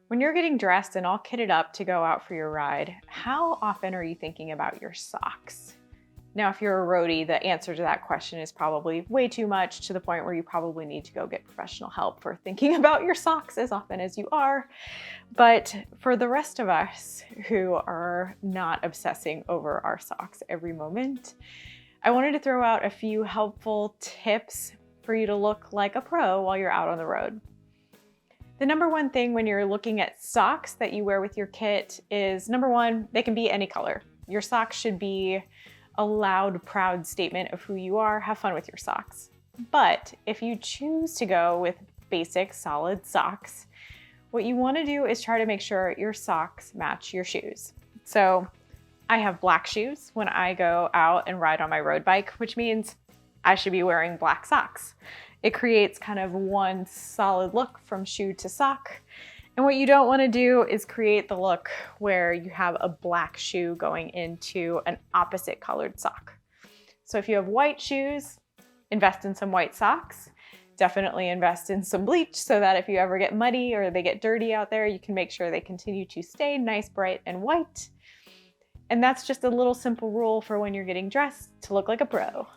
When you're getting dressed and all kitted up to go out for your ride, how often are you thinking about your socks? Now, if you're a roadie, the answer to that question is probably way too much, to the point where you probably need to go get professional help for thinking about your socks as often as you are. But for the rest of us who are not obsessing over our socks every moment, I wanted to throw out a few helpful tips for you to look like a pro while you're out on the road. The number one thing when you're looking at socks that you wear with your kit is, number one, they can be any color. Your socks should be a loud, proud statement of who you are. Have fun with your socks. But if you choose to go with basic, solid socks, what you want to do is try to make sure your socks match your shoes. So I have black shoes when I go out and ride on my road bike, which means I should be wearing black socks. It creates kind of one solid look from shoe to sock. And what you don't want to do is create the look where you have a black shoe going into an opposite colored sock. So if you have white shoes, invest in some white socks. Definitely invest in some bleach so that if you ever get muddy or they get dirty out there, you can make sure they continue to stay nice, bright, and white. And that's just a little simple rule for when you're getting dressed to look like a pro.